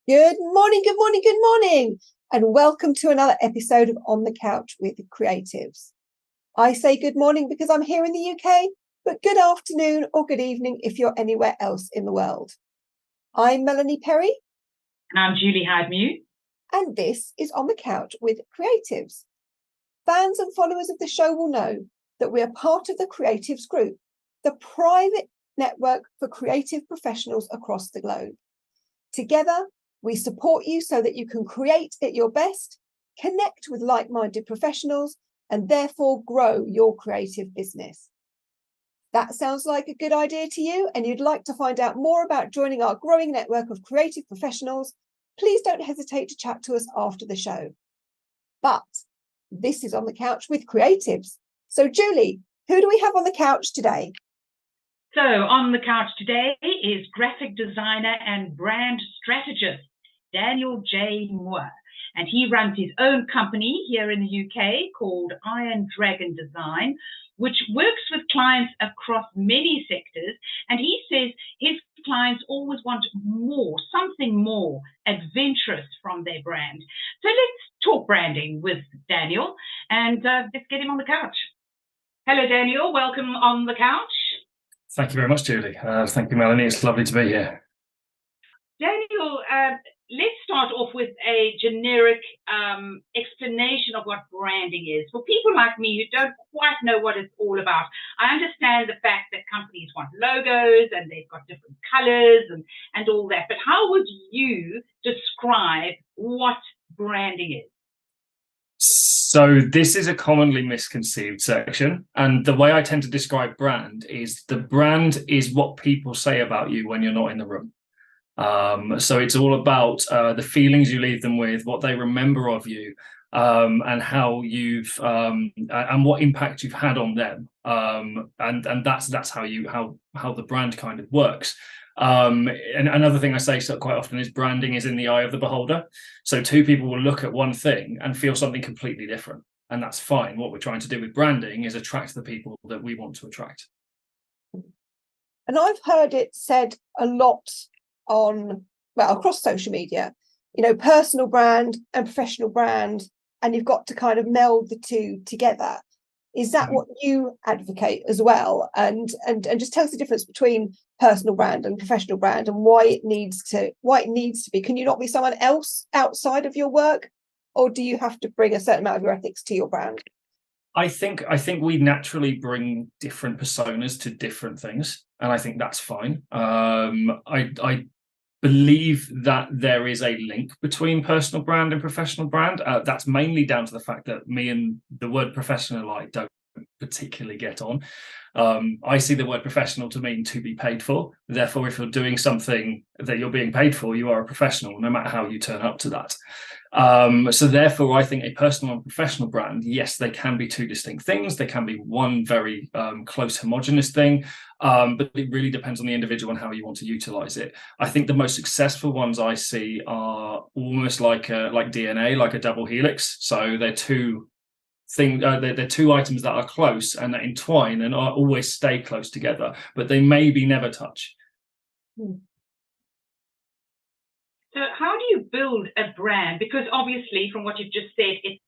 Good morning, good morning, good morning, and welcome to another episode of On the Couch with Creatives. I say good morning because I'm here in the UK, but good afternoon or good evening if you're anywhere else in the world. I'm Melanie Perry. And I'm Julie Hyde-Mew. And this is On the Couch with Creatives. Fans and followers of the show will know that we are part of the Creatives Group, the private network for creative professionals across the globe. Together, we support you so that you can create at your best, connect with like-minded professionals, and therefore grow your creative business. That sounds like a good idea to you, and you'd like to find out more about joining our growing network of creative professionals, please don't hesitate to chat to us after the show. But this is On the Couch with Creatives. So, Julie, who do we have on the couch today? So on the couch today is graphic designer and brand strategist, Daniel J. Moore. And he runs his own company here in the UK called Iron Dragon Design, which works with clients across many sectors. And he says his clients always want more, something more adventurous from their brand. So let's talk branding with Daniel and let's get him on the couch. Hello, Daniel. Welcome on the couch. Thank you very much, Julie. Thank you, Melanie. It's lovely to be here. Daniel, let's start off with a generic explanation of what branding is. For people like me who don't quite know what it's all about, I understand the fact that companies want logos and they've got different colors and all that. But how would you describe what branding is? So this is a commonly misconceived section. And the way I tend to describe brand is the brand is what people say about you when you're not in the room. So it's all about the feelings you leave them with, what they remember of you, and how you've and what impact you've had on them. And that's how the brand kind of works. And another thing I say quite often is branding is in the eye of the beholder. So two people will look at one thing and feel something completely different, and that's fine. What we're trying to do with branding is attract the people that we want to attract. And I've heard it said a lot across social media, personal brand and professional brand, and you've got to kind of meld the two together. Is that what you advocate as well? And just tell us the difference between personal brand and professional brand and why it needs to be. Can you not be someone else outside of your work, or do you have to bring a certain amount of your ethics to your brand? I think we naturally bring different personas to different things, and I think that's fine. I believe that there is a link between personal brand and professional brand. That's mainly down to the fact that me and the word professional don't particularly get on. I see the word professional to mean to be paid for. Therefore, if you're doing something that you're being paid for, you are a professional, no matter how you turn up to that. So therefore, I think a personal and professional brand, yes, they can be two distinct things. They can be one very close, homogenous thing, but it really depends on the individual and how you want to utilize it. I think the most successful ones I see are almost like DNA, like a double helix. So they're two they're two items that are close and that entwine and always stay close together, but they maybe never touch. So how do you build a brand? Because obviously, from what you've just said, it's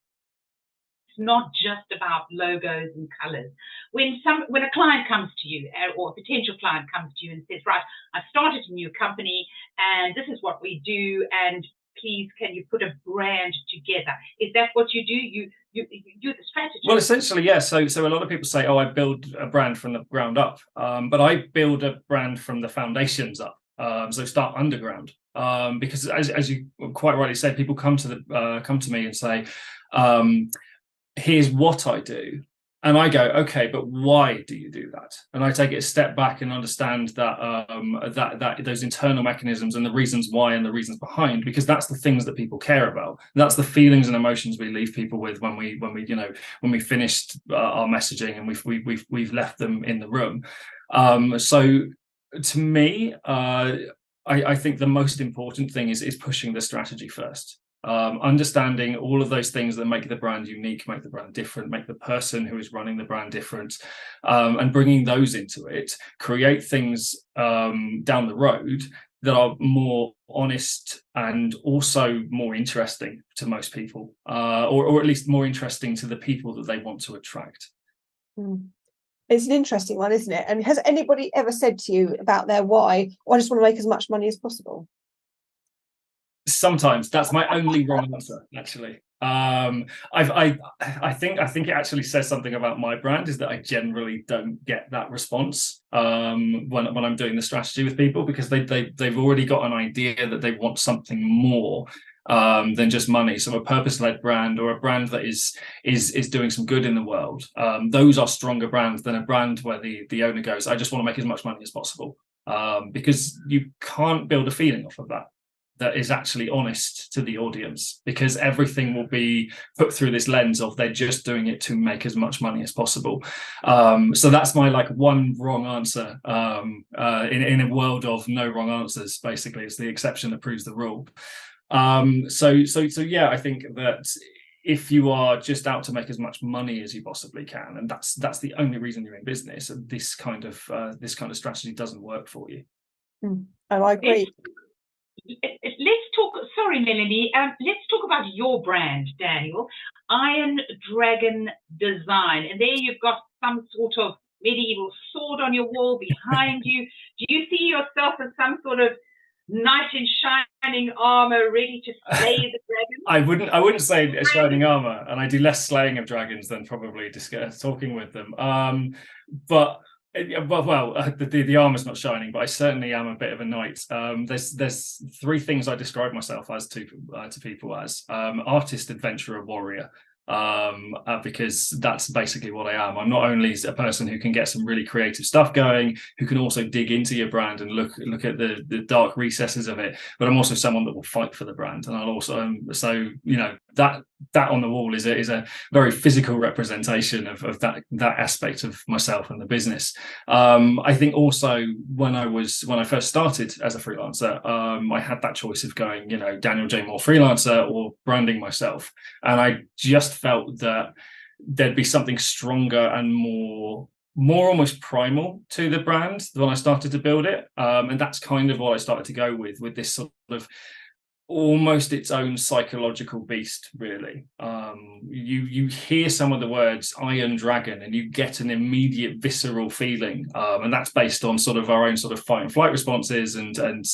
not just about logos and colors. When a client comes to you, or a potential client comes to you and says, right, I've started a new company and this is what we do, and please, can you put a brand together? Is that what you do? You're the strategist. Well, essentially, yes. So a lot of people say, oh, I build a brand from the ground up. But I build a brand from the foundations up. So start underground. Because as you quite rightly said, people come to me and say, here's what I do. And I go, okay, but why do you do that? And I take it a step back and understand that that those internal mechanisms and the reasons why and the reasons behind, because that's the things that people care about. That's the feelings and emotions we leave people with when we finished our messaging and we've left them in the room. So to me, I think the most important thing is pushing the strategy first. Understanding all of those things that make the brand unique, make the brand different, make the person who is running the brand different, and bringing those into it, create things down the road that are more honest and also more interesting to most people, or at least more interesting to the people that they want to attract. It's an interesting one, isn't it? And has anybody ever said to you about their why, "Oh, I just want to make as much money as possible"? Sometimes that's my only wrong answer, actually. I think it actually says something about my brand, is that I generally don't get that response when I'm doing the strategy with people, because they've already got an idea that they want something more than just money. So a purpose-led brand, or a brand that is doing some good in the world, those are stronger brands than a brand where the owner goes, "I just want to make as much money as possible," because you can't build a feeling off of that is actually honest to the audience, because everything will be put through this lens of they're just doing it to make as much money as possible. So that's my one wrong answer in a world of no wrong answers. Basically, it's the exception that proves the rule. So yeah, I think that if you are just out to make as much money as you possibly can, and that's the only reason you're in business, this kind of strategy doesn't work for you. Oh, I agree. Let's talk. Sorry, Melanie. Let's talk about your brand, Daniel. Iron Dragon Design, and there you've got some sort of medieval sword on your wall behind you. Do you see yourself as some sort of knight in shining armor, ready to slay the dragon? I wouldn't say shining armor, and I do less slaying of dragons than probably talking with them. But the armor's not shining, but I certainly am a bit of a knight. There's three things I describe myself as to people as: artist, adventurer, warrior. Because that's basically what I am. I'm not only a person who can get some really creative stuff going, who can also dig into your brand and look at the dark recesses of it, but I'm also someone that will fight for the brand. And I'll also so that on the wall is a very physical representation of that aspect of myself and the business. I think also when I first started as a freelancer, I had that choice of going, Daniel J. Moore freelancer or branding myself, and I just felt that there'd be something stronger and more almost primal to the brand when I started to build it, and that's kind of what I started to go with this sort of almost its own psychological beast, really. You hear some of the words Iron Dragon and you get an immediate visceral feeling, and that's based on sort of our own sort of fight and flight responses and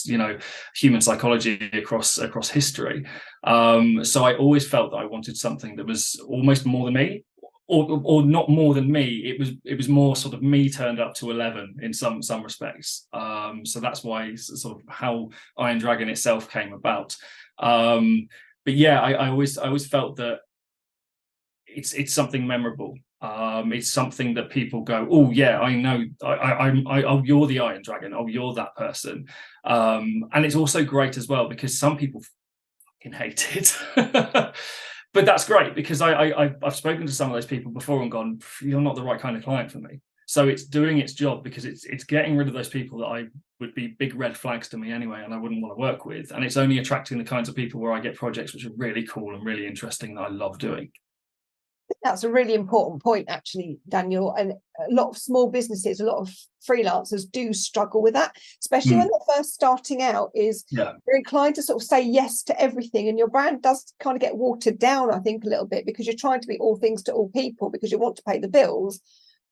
human psychology across history. So I always felt that I wanted something that was almost more than me, or not more than me. It was more sort of me turned up to 11 in some respects. So that's why sort of how Iron Dragon itself came about. But yeah, I always felt that it's something memorable. It's something that people go, "Oh yeah, I know. Oh, you're the Iron Dragon. Oh, you're that person." And it's also great as well because some people fucking hate it. But that's great because I've spoken to some of those people before and gone, "You're not the right kind of client for me." So it's doing its job because it's getting rid of those people that I would be big red flags to me anyway, and I wouldn't want to work with. And it's only attracting the kinds of people where I get projects which are really cool and really interesting that I love doing. That's a really important point, actually, Daniel. And a lot of small businesses, a lot of freelancers do struggle with that, especially when they're first starting out, they're inclined to sort of say yes to everything. And your brand does kind of get watered down, I think, a little bit because you're trying to be all things to all people because you want to pay the bills.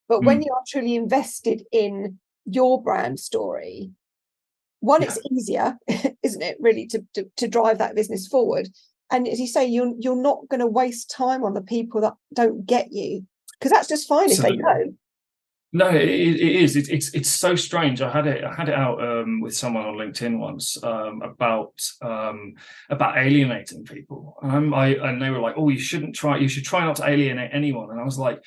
But when you are truly invested in your brand story, one, it's easier, isn't it, really, to drive that business forward. And as you say, you're not going to waste time on the people that don't get you, because that's just fine if they don't. No, it is. It's so strange. I had it out with someone on LinkedIn once about alienating people, and they were like, "Oh, you should try not to alienate anyone." And I was like,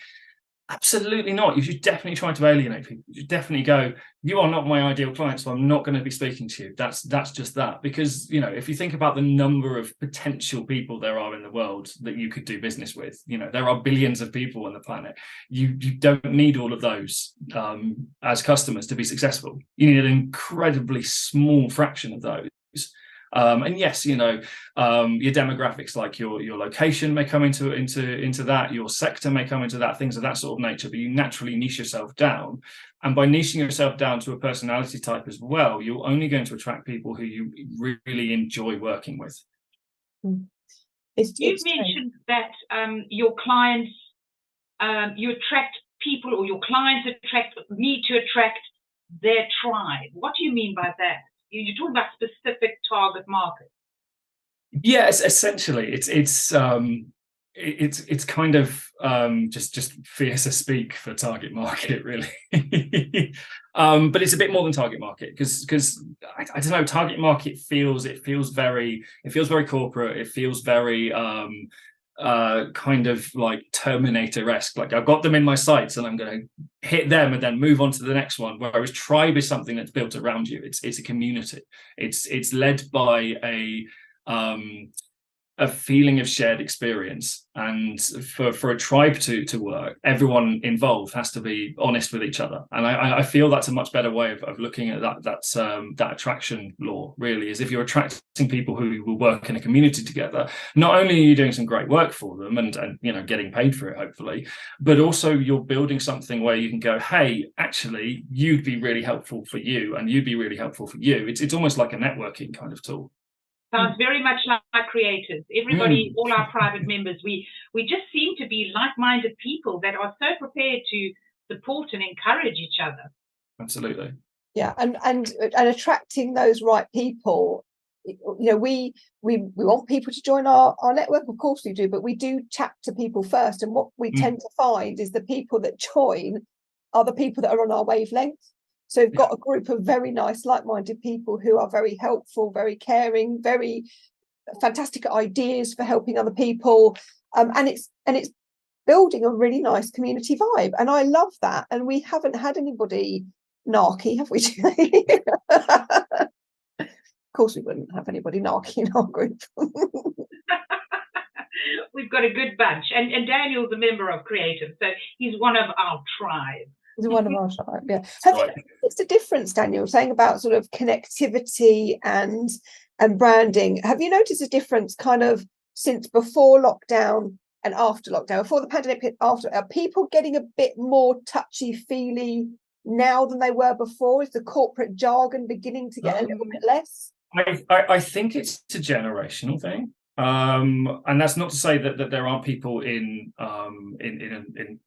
absolutely not. You should definitely try to alienate people. You should definitely go, "You are not my ideal client, so I'm not going to be speaking to you." That's just that. Because, if you think about the number of potential people there are in the world that you could do business with, there are billions of people on the planet. You don't need all of those as customers to be successful. You need an incredibly small fraction of those. And yes, you know, your demographics, like your location may come into that, your sector may come into that, things of that sort of nature, but you naturally niche yourself down. And by niching yourself down to a personality type as well, you're only going to attract people who you really enjoy working with. You've mentioned that your clients, you attract people, or your clients need to attract their tribe. What do you mean by that? You're talking about specific target market. Yes, essentially, it's kind of just fiercer speak for target market, really. But it's a bit more than target market, because I don't know, target market feels very corporate. It feels very kind of like Terminator-esque, like I've got them in my sights and I'm going to hit them and then move on to the next one. Whereas tribe is something that's built around you. It's a community. It's led by a feeling of shared experience, and for a tribe to work, everyone involved has to be honest with each other. And I feel that's a much better way of looking at that attraction law, really, is if you're attracting people who will work in a community together, not only are you doing some great work for them and you know, getting paid for it, hopefully, but also you're building something where you can go, hey, actually, you'd be really helpful for you and you'd be really helpful for you. It's almost like a networking kind of tool. Sounds very much like creators. Everybody, all our private members, we just seem to be like-minded people that are so prepared to support and encourage each other. Absolutely. Yeah, and attracting those right people. You know, we want people to join our network, of course we do, but we do chat to people first. And what we tend to find is the people that join are the people that are on our wavelength. So we've got a group of very nice, like-minded people who are very helpful, very caring, very fantastic ideas for helping other people, and it's building a really nice community vibe, and I love that. And we haven't had anybody narky, have we? Of course, we wouldn't have anybody narky in our group. We've got a good bunch, and Daniel's a member of Creative, so he's one of our tribe. One of our tribe, yeah. Have you noticed a difference, Daniel, saying about sort of connectivity and branding? Have you noticed a difference kind of since before lockdown and after lockdown, before the pandemic, after? Are people getting a bit more touchy-feely now than they were before? Is the corporate jargon beginning to get a little bit less? I think it's a generational thing. And that's not to say that there aren't people in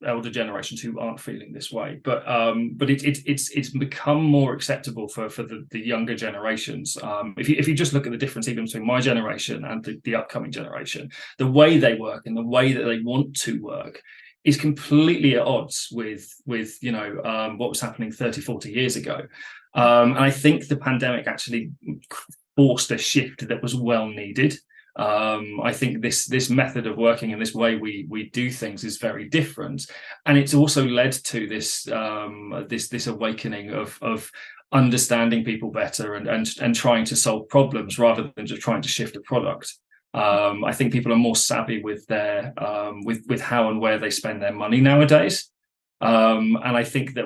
elder generations who aren't feeling this way, but it's become more acceptable for the younger generations. If you just look at the difference even between my generation and the upcoming generation, the way they work and the way that they want to work is completely at odds with you know, what was happening 30-40 years ago. And I think the pandemic actually forced a shift that was well needed. I think this method of working and this way we do things is very different, and it's also led to this awakening of understanding people better and trying to solve problems rather than just trying to shift a product. I think people are more savvy with their with how and where they spend their money nowadays. And I think that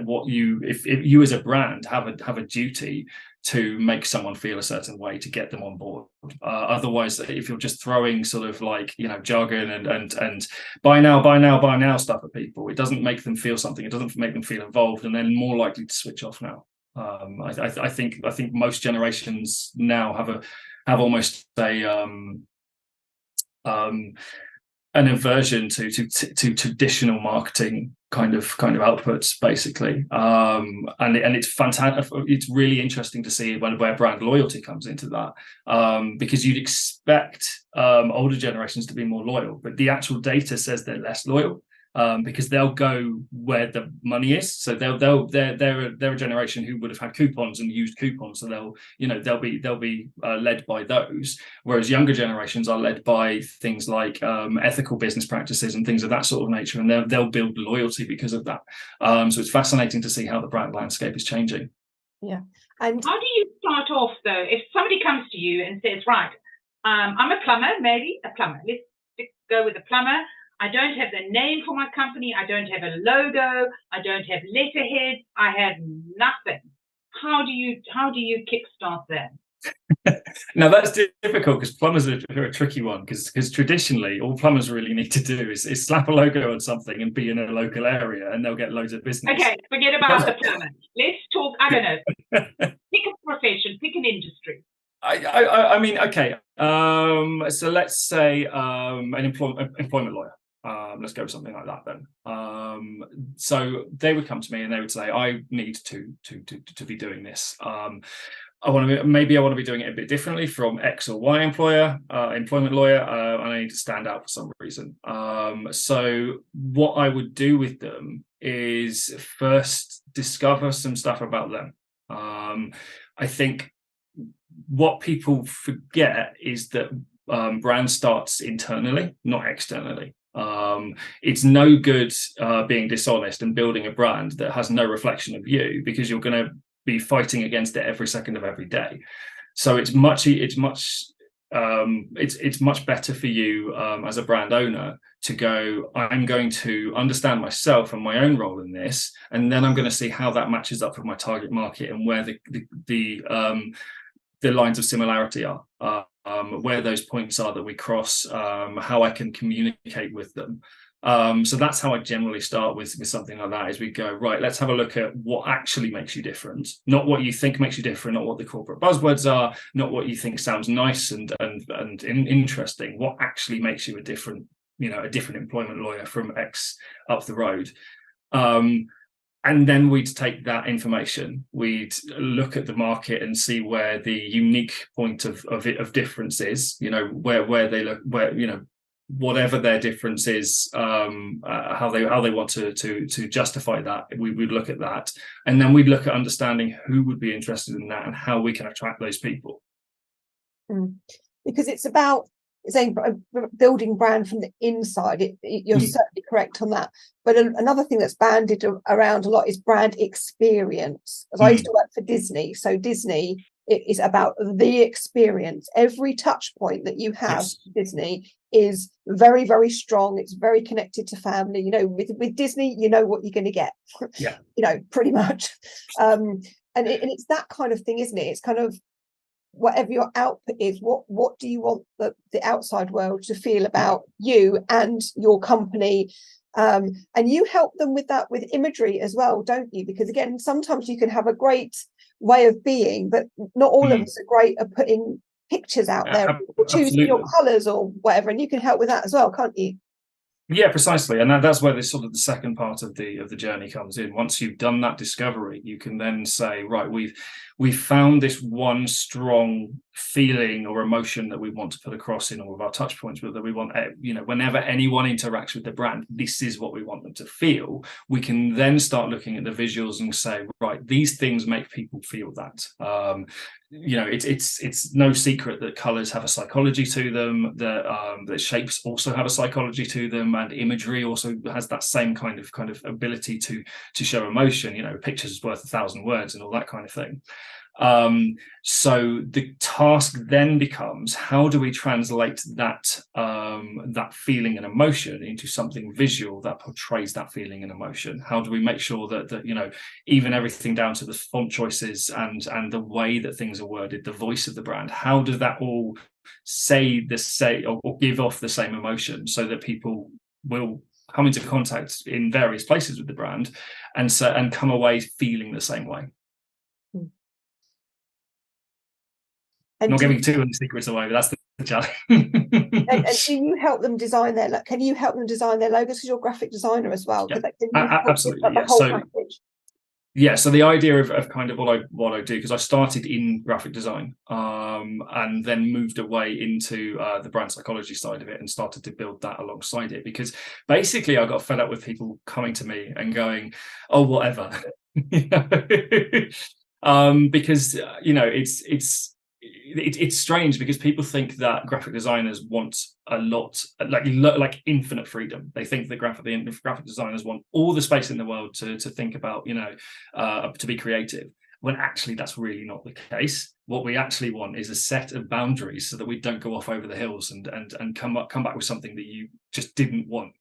if you as a brand have a duty to make someone feel a certain way to get them on board. Otherwise, if you're just throwing sort of like, you know, jargon and buy now stuff at people, it doesn't make them feel something. It doesn't make them feel involved, and they're more likely to switch off now. I think most generations now have almost an aversion to traditional marketing kind of outputs, basically, and it's fantastic. It's really interesting to see where brand loyalty comes into that, because you'd expect older generations to be more loyal, but the actual data says they're less loyal. Because they'll go where the money is. So they're a generation who would have had coupons and used coupons. So they'll be led by those. Whereas younger generations are led by things like ethical business practices and things of that sort of nature, and they'll build loyalty because of that. So it's fascinating to see how the brand landscape is changing. Yeah. And how do you start off though? If somebody comes to you and says, right, I'm a plumber, maybe a plumber. Let's go with a plumber. I don't have the name for my company. I don't have a logo. I don't have letterhead. I have nothing. How do you kickstart that? Now that's difficult because plumbers are a tricky one, because traditionally all plumbers really need to do is slap a logo on something and be in a local area, and they'll get loads of business. Okay, forget about the plumber. Let's talk, I don't know, pick a profession, pick an industry. I mean, okay. So let's say an employment lawyer. Let's go with something like that then. So they would come to me and they would say, I need to be doing this. I want to be doing it a bit differently from X or Y employment lawyer, and I need to stand out for some reason. So what I would do with them is first discover some stuff about them. I think what people forget is that brand starts internally, not externally. It's no good being dishonest and building a brand that has no reflection of you, because you're going to be fighting against it every second of every day. So it's much better for you as a brand owner to go, I'm going to understand myself and my own role in this, and then I'm going to see how that matches up with my target market and where the lines of similarity are, where those points are that we cross, how I can communicate with them. So that's how I generally start with something like that, is we go, right, let's have a look at what actually makes you different, not what you think makes you different, not what the corporate buzzwords are, not what you think sounds nice and interesting, what actually makes you a different employment lawyer from X up the road. And then we'd take that information, we'd look at the market and see where the unique point of difference is, where they look, whatever their difference is, how they want to justify that. We would look at that, and then we'd look at understanding who would be interested in that and how we can attract those people. Because it's about saying building brand from the inside. You're certainly correct on that. But another thing that's bandied around a lot is brand experience. As I used to work for Disney, so Disney, it is about the experience. Every touch point that you have with Disney is very, very strong. It's very connected to family. With Disney, you know what you're going to get. Yeah. Pretty much. And it's that kind of thing, isn't it? It's kind of whatever your output is, what do you want the outside world to feel about you and your company? And you help them with that, with imagery as well, don't you? Because again, sometimes you can have a great way of being, but not all of us are great at putting pictures out there, or choosing your colours or whatever, and you can help with that as well, can't you? Yeah, precisely. And that's where this sort of the second part of the journey comes in. Once you've done that discovery, you can then say, right, we've found this one strong feeling or emotion that we want to put across in all of our touch points, that we want, whenever anyone interacts with the brand, this is what we want them to feel. We can then start looking at the visuals and say, right, these things make people feel that. It's no secret that colors have a psychology to them, that shapes also have a psychology to them, and imagery also has that same kind of ability to show emotion. Pictures is worth 1,000 words and all that kind of thing. So the task then becomes, how do we translate that feeling and emotion into something visual that portrays that feeling and emotion? How do we make sure that even everything down to the font choices and the way that things are worded, the voice of the brand, how does that all say or give off the same emotion, so that people will come into contact in various places with the brand and come away feeling the same way? And not giving too many secrets away, but that's the challenge. and do you help them design can you help them design their logos, because you're a graphic designer as well? Yeah, absolutely. So the idea of kind of what I do, because I started in graphic design, and then moved away into the brand psychology side of it and started to build that alongside it, because basically I got fed up with people coming to me and going, oh, whatever. Because it's strange, because people think that graphic designers want a lot, like infinite freedom. They think that graphic designers want all the space in the world to think about, to be creative, when actually that's really not the case. What we actually want is a set of boundaries, so that we don't go off over the hills and come back with something that you just didn't want.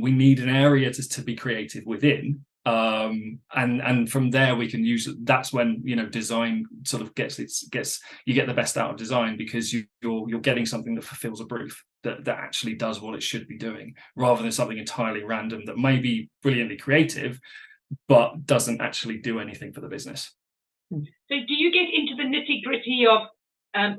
We need an area to be creative within, And from there we can use, that's when, you know, design sort of gets you get the best out of design, because you're getting something that fulfills a brief, that actually does what it should be doing, rather than something entirely random that may be brilliantly creative but doesn't actually do anything for the business. So do you get into the nitty-gritty of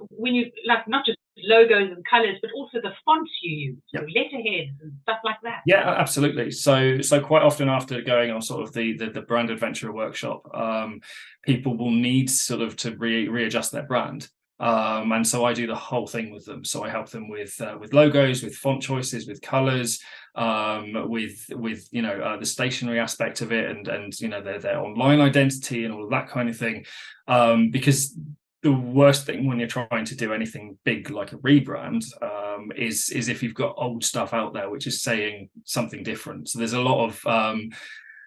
when you, like, not just logos and colors, but also the fonts you use, Yep. so letterheads and stuff like that? Yeah, absolutely. So quite often after going on sort of the brand adventurer workshop, people will need sort of to readjust their brand. And so I do the whole thing with them. So I help them with logos, with font choices, with colors, with you know, the stationery aspect of it, and you know, their online identity and all of that kind of thing, because the worst thing when you're trying to do anything big like a rebrand is if you've got old stuff out there which is saying something different. So there's a lot of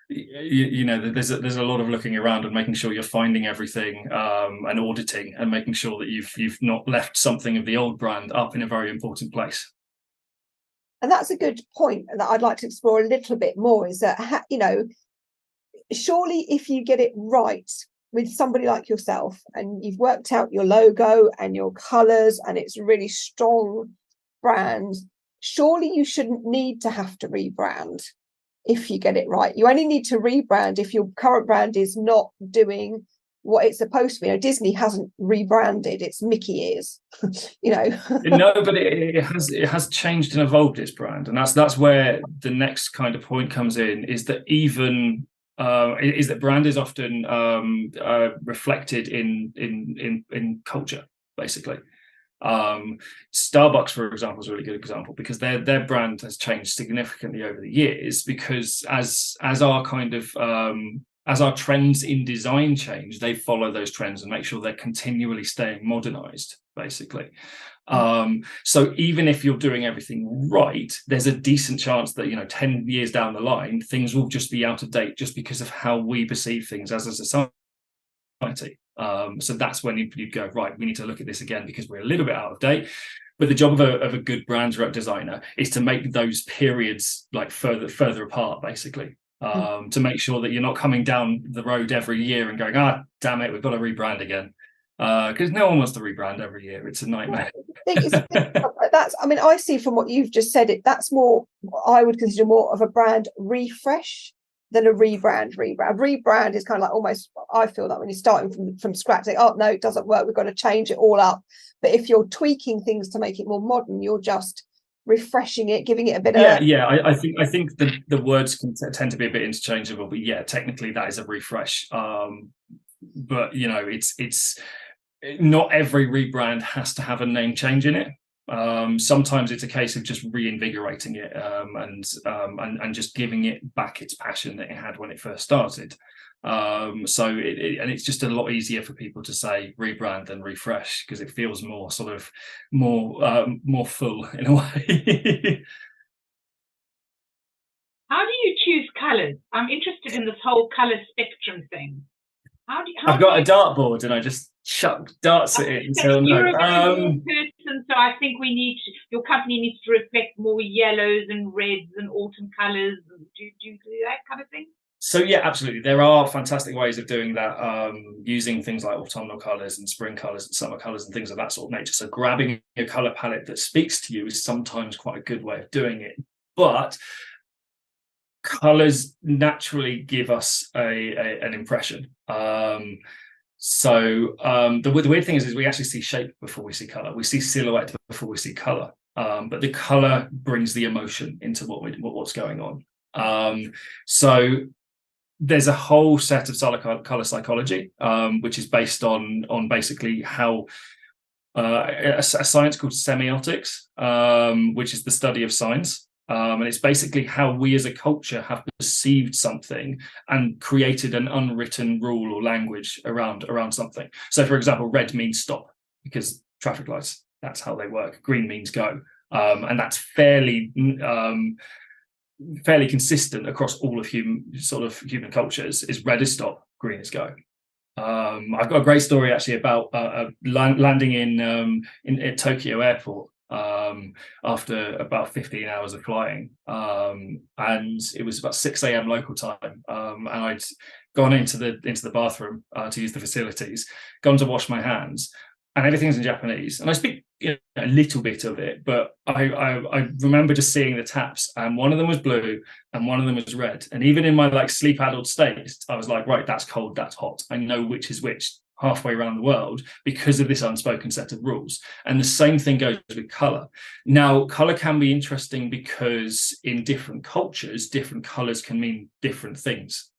you know, there's a lot of looking around and making sure you're finding everything, and auditing and making sure that you've not left something of the old brand up in a very important place. And that's a good point that I'd like to explore a little bit more, is that, you know, surely if you get it right with somebody like yourself and you've worked out your logo and your colors and it's a really strong brand, surely you shouldn't need to have to rebrand if you get it right. You only need to rebrand if your current brand is not doing what it's supposed to be. You know, Disney hasn't rebranded its Mickey ears, you know. No, but it has changed and evolved its brand, and that's where the next kind of point comes in, is that even is that brand is often reflected in culture, basically. Starbucks, for example, is a really good example, because their brand has changed significantly over the years, because as our kind of as our trends in design change, they follow those trends and make sure they're continually staying modernized, basically. So even if you're doing everything right, there's a decent chance that, you know, 10 years down the line, things will just be out of date just because of how we perceive things as a society. So that's when you go, right, we need to look at this again because we're a little bit out of date. But the job of a good brand designer is to make those periods like further apart, basically. To make sure that you're not coming down the road every year and going, damn it, we've got to rebrand again. Because no one wants to rebrand every year. It's a nightmare. That's, I mean, I see from what you've just said, that's more, I would consider more of a brand refresh than a rebrand. A rebrand is kind of like, almost, I feel that when you're starting from scratch, like, oh no, it doesn't work, we've got to change it all up. But if you're tweaking things to make it more modern, you're just refreshing it, giving it a bit of... Yeah, I think the words can tend to be a bit interchangeable, but yeah, technically that is a refresh. But you know, it's not every rebrand has to have a name change in it. Sometimes it's a case of just reinvigorating it, and just giving it back its passion that it had when it first started. So and it's just a lot easier for people to say rebrand than refresh, because it feels more sort of more full in a way. How do you choose colors? I'm interested in this whole color spectrum thing. I've got a dartboard and I just chuck darts at it until you're a person, so I think your company needs to reflect more yellows and reds and autumn colors. Do you do that kind of thing? So yeah, absolutely. There are fantastic ways of doing that, using things like autumnal colors and spring colors and summer colors and things of that sort of nature. So grabbing a color palette that speaks to you is sometimes quite a good way of doing it. But colors naturally give us an impression. So the weird thing is we actually see shape before we see color. We see silhouette before we see color. But the color brings the emotion into what's going on. So there's a whole set of color psychology, which is based on basically how a science called semiotics, which is the study of signs. And it's basically how we as a culture have perceived something and created an unwritten rule or language around something. So, for example, red means stop because traffic lights, that's how they work. Green means go. And that's fairly consistent across all of human cultures. Is red is stop, green is go. I've got a great story actually about landing in Tokyo airport. after about 15 hours of flying. And it was about 6 a.m. local time. And I'd gone into the bathroom to use the facilities, gone to wash my hands, and everything's in Japanese. And I speak a little bit of it, but I remember just seeing the taps, and one of them was blue and one of them was red. And even in my like sleep-addled state, I was like, right, that's cold, that's hot. I know which is which halfway around the world because of this unspoken set of rules. And the same thing goes with color. Now, color can be interesting because in different cultures, different colors can mean different things.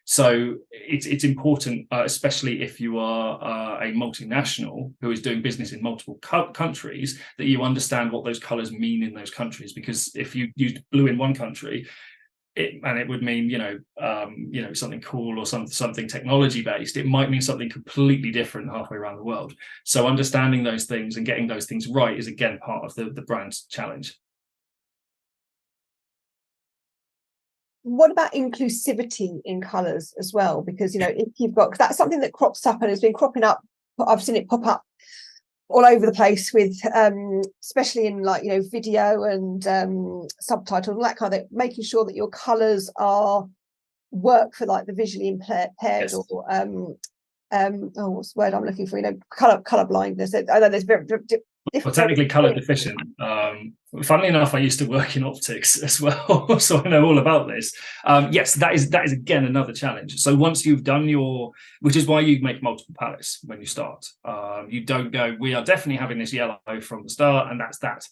So it's important, especially if you are a multinational who is doing business in multiple countries, that you understand what those colors mean in those countries. Because if you used blue in one country, it would mean something cool or something technology based, it might mean something completely different halfway around the world. So understanding those things and getting those things right is again part of the brand's challenge. What about inclusivity in colours as well? Because, if you've got, that's something that crops up and has been cropping up. I've seen it pop up all over the place with, especially in like, video and subtitles, all that kind of thing, making sure that your colours work for like the visually impaired. Yes. Or what's the word I'm looking for? Colour blindness. I know there's very well, technically colour deficient. Funnily enough, I used to work in optics as well, so I know all about this. Yes, that is again another challenge. So once you've done which is why you make multiple palettes when you start. You don't go, we are definitely having this yellow from the start, and that's that.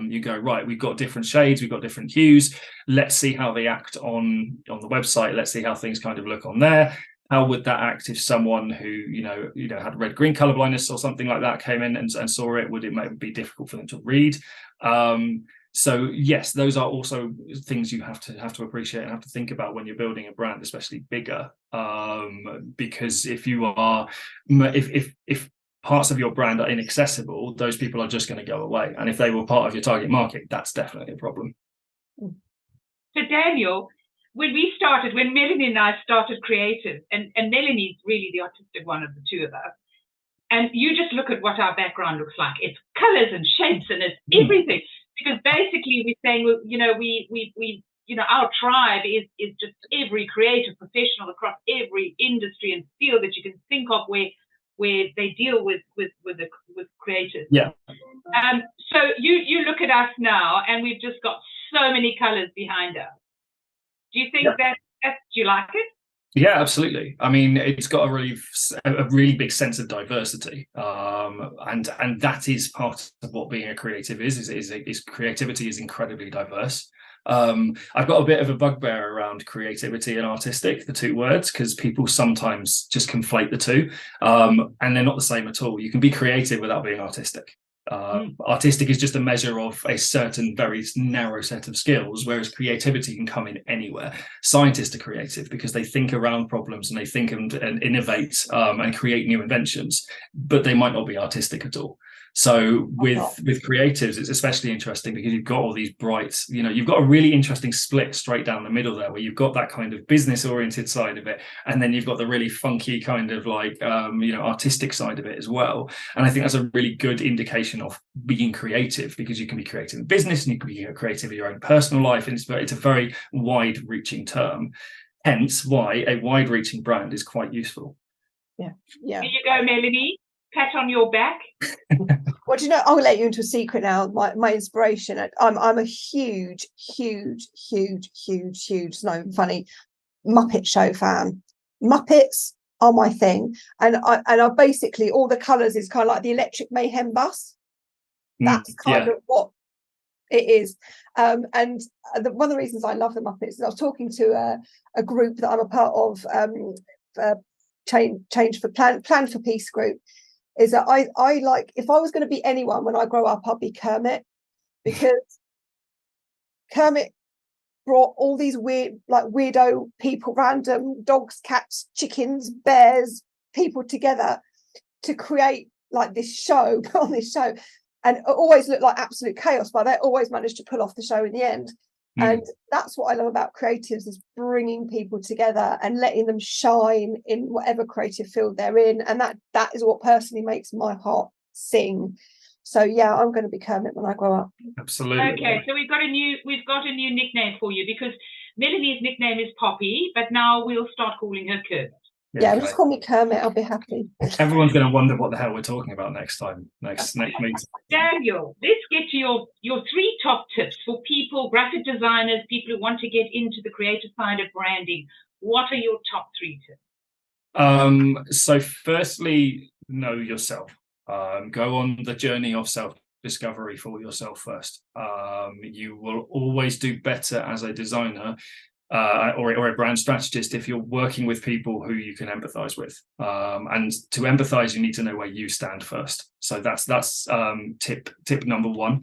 You go, right, we've got different shades, we've got different hues. Let's see how they act on the website. Let's see how things kind of look on there. How would that act if someone who had red-green color blindness or something like that came in and saw it? Would it maybe be difficult for them to read? So yes, those are also things you have to appreciate and have to think about when you're building a brand, especially bigger. Because if parts of your brand are inaccessible, those people are just going to go away. And if they were part of your target market, that's definitely a problem. So Daniel, when Melanie and I started creative, and Melanie's really the artistic one of the two of us, and you just look at what our background looks like. It's colors and shapes and it's everything. Because basically we're saying, our tribe is just every creative professional across every industry and field that you can think of where they deal with creators. Yeah. So you look at us now, and we've just got so many colors behind us. Do you think do you like it? Yeah, absolutely. I mean, it's got a really big sense of diversity, and that is part of what being a creative is creativity is incredibly diverse. I've got a bit of a bugbear around creativity and artistic, the two words, because people sometimes just conflate the two, and they're not the same at all. You can be creative without being artistic. Artistic is just a measure of a certain very narrow set of skills, whereas creativity can come in anywhere. Scientists are creative because they think around problems and they think and innovate and create new inventions, but they might not be artistic at all. So with creatives, it's especially interesting because you've got all these bright, you've got a really interesting split straight down the middle there, where you've got that kind of business oriented side of it, and then you've got the really funky kind of like artistic side of it as well. And I think that's a really good indication of being creative, because you can be creative in business and you can be creative in your own personal life, and it's a very wide reaching term, hence why a wide reaching brand is quite useful. Yeah. Here you go, Melanie. Pat on your back. Well, I'll let you into a secret now. My inspiration. I'm a huge, no funny Muppet Show fan. Muppets are my thing, and I basically all the colours is kind of like the Electric Mayhem bus. That's kind of what it is. And one of the reasons I love the Muppets is I was talking to a group that I'm a part of, Plan for Peace group. Is that I like, if I was going to be anyone when I grow up, I'd be Kermit, because Kermit brought all these weirdo people, random dogs, cats, chickens, bears, people together to create like this show, on this show, and it always looked like absolute chaos, but they always managed to pull off the show in the end. And that's what I love about creatives, is bringing people together and letting them shine in whatever creative field they're in. And that is what personally makes my heart sing. So yeah, I'm going to be Kermit when I grow up. Absolutely. Okay, so we've got a new nickname for you, because Melanie's nickname is Poppy, but now we'll start calling her Kermit. Yeah, just call me Kermit. I'll be happy. Everyone's going to wonder what the hell we're talking about next meeting. Daniel, let's get to your 3 top tips for people, graphic designers, people who want to get into the creative side of branding. What are your top 3 tips? So firstly, know yourself. Go on the journey of self-discovery for yourself first. You will always do better as a designer or a brand strategist if you're working with people who you can empathize with. And to empathize, you need to know where you stand first. So that's tip number 1.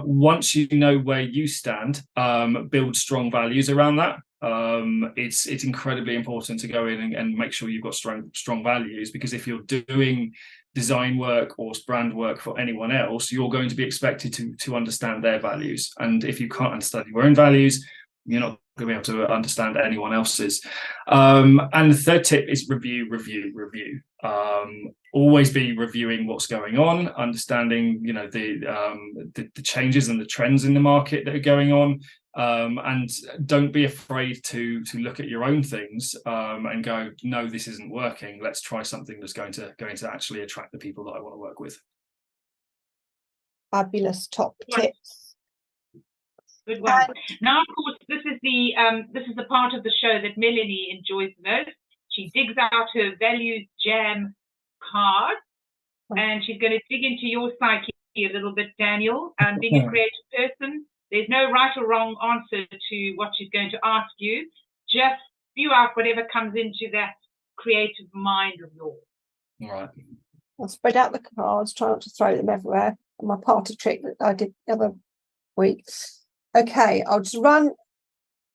Once you know where you stand, build strong values around that. It's incredibly important to go in and make sure you've got strong values, because if you're doing design work or brand work for anyone else, you're going to be expected to understand their values. And if you can't understand your own values, you're not going to be able to understand anyone else's. And the third tip is review. Always be reviewing what's going on, understanding, you know, the changes and the trends in the market that are going on. And don't be afraid to look at your own things and go, no, this isn't working. Let's try something that's going to actually attract the people that I want to work with. Fabulous top tips. Good one. Now, of course, this is the part of the show that Melanie enjoys the most. She digs out her values jam card, and she's going to dig into your psyche a little bit, Daniel. Being a creative person, there's no right or wrong answer to what she's going to ask you. Just spew out whatever comes into that creative mind of yours. All right. I'll spread out the cards, try not to throw them everywhere. And my party trick that I did the other week. Okay, I'll just run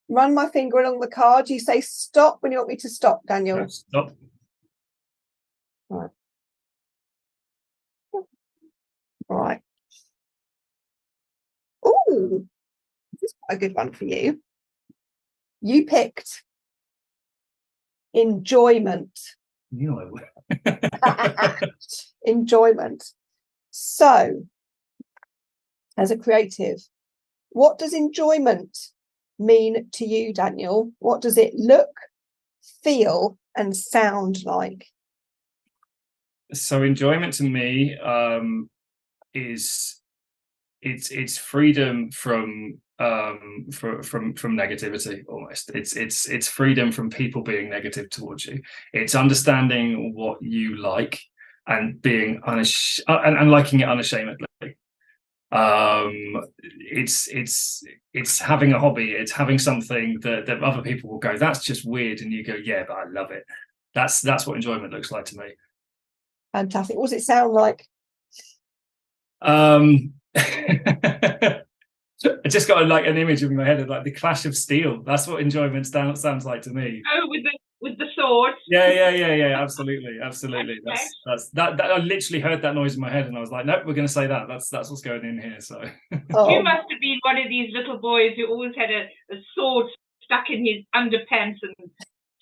my finger along the card. You say stop when you want me to stop, Daniel. Stop. Right. Right. Oh, this is quite a good one for you. You picked enjoyment. You know I would. Enjoyment. So, as a creative, what does enjoyment mean to you, Daniel? What does it look, feel, and sound like? So enjoyment to me is it's freedom from negativity almost. It's freedom from people being negative towards you. It's understanding what you like and being and liking it unashamedly. It's having a hobby. It's having something that other people will go, that's just weird, and you go, yeah, but I love it. That's what enjoyment looks like to me. Fantastic. What does it sound like? I just got like an image in my head of like the clash of steel. That's what enjoyment sounds like to me. Oh, with the sword. Yeah. Absolutely. That's that. I literally heard that noise in my head, and I was like, nope, we're going to say that. That's what's going in here. So you must have been one of these little boys who always had a sword stuck in his underpants and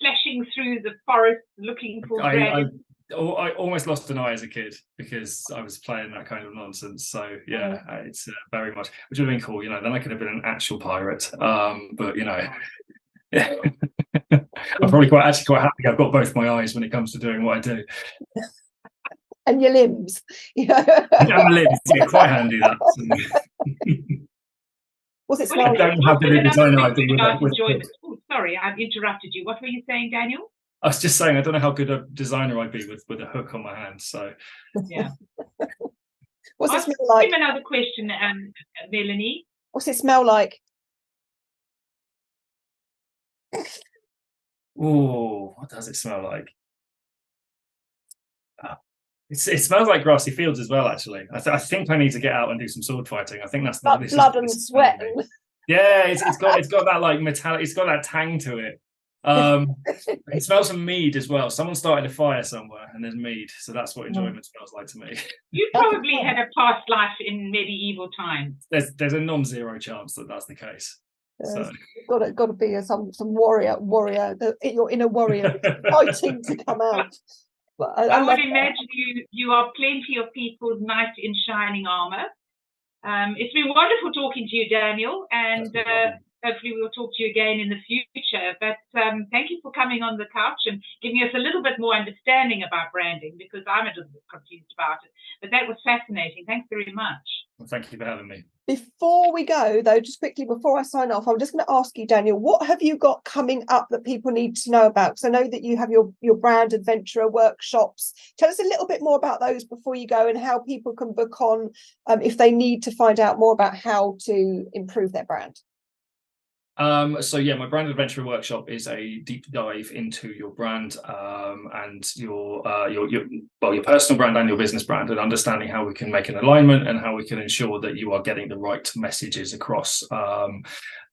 flashing through the forest looking for dragons. I almost lost an eye as a kid because I was playing that kind of nonsense. So yeah, it's very much, which would have been cool, you know. Then I could have been an actual pirate. But you know, yeah. I'm probably quite happy I've got both my eyes when it comes to doing what I do. And your limbs. Yeah, my limbs. Yeah, quite handy that. What's it? I don't have the designer ID with Oh, sorry, I've interrupted you. What were you saying, Daniel? I was just saying, I don't know how good a designer I'd be with a hook on my hand. So yeah. What's it smell like? Give him another question, Melanie. What's it smell like? Oh, what does it smell like? It smells like grassy fields as well. Actually, I think I need to get out and do some sword fighting. I think that's blood and sweat. Yeah, it's got that like metallic. It's got that tang to it. It smells of mead as well. Someone started a fire somewhere, and there's mead, so that's what enjoyment smells like to me. You probably had a past life in medieval times. There's a non-zero chance that that's the case. So got to be some warrior. Your inner warrior fighting to come out. Well, I would imagine you are plenty of people's knight in shining armor. It's been wonderful talking to you, Daniel, and hopefully we'll talk to you again in the future. But thank you for coming on the couch and giving us a little bit more understanding about branding, because I'm a little bit confused about it. But that was fascinating. Thanks very much. Well, thank you for having me. Before we go, though, just quickly before I sign off, I'm just going to ask you, Daniel, what have you got coming up that people need to know about? Because I know that you have your brand adventurer workshops. Tell us a little bit more about those before you go, and how people can book on if they need to find out more about how to improve their brand. So yeah, my brand adventure workshop is a deep dive into your brand and your personal brand and your business brand, and understanding how we can make an alignment and how we can ensure that you are getting the right messages across.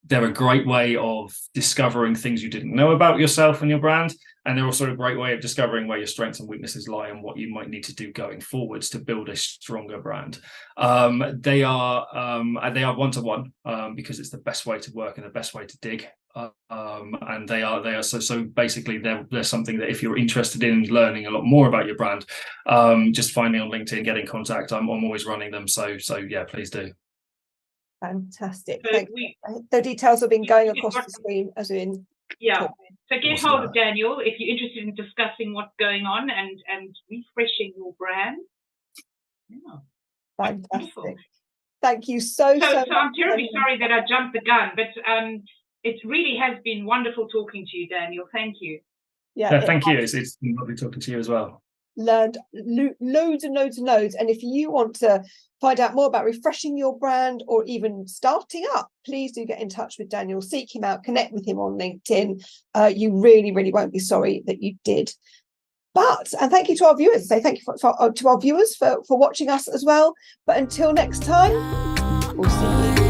They're a great way of discovering things you didn't know about yourself and your brand, and they're also a great way of discovering where your strengths and weaknesses lie and what you might need to do going forwards to build a stronger brand. They are one-to-one because it's the best way to work and the best way to dig. And they are so basically they're something that if you're interested in learning a lot more about your brand, just find me on LinkedIn, get in contact. I'm always running them. So yeah, please do. Fantastic. The details have been going across the screen as in. Yeah. So get hold of Daniel if you're interested in discussing what's going on and refreshing your brand. Yeah. Fantastic. Wonderful. Thank you so much. So I'm terribly sorry that I jumped the gun, but it really has been wonderful talking to you, Daniel. Thank you. Yeah, thank you. It's been lovely talking to you as well. Learned loads and loads and loads. And if you want to find out more about refreshing your brand or even starting up, please do get in touch with Daniel. Seek him out, connect with him on LinkedIn. You really, really won't be sorry that you did. And thank you to our viewers. Say thank you to our viewers for watching us as well. But until next time, we'll see you.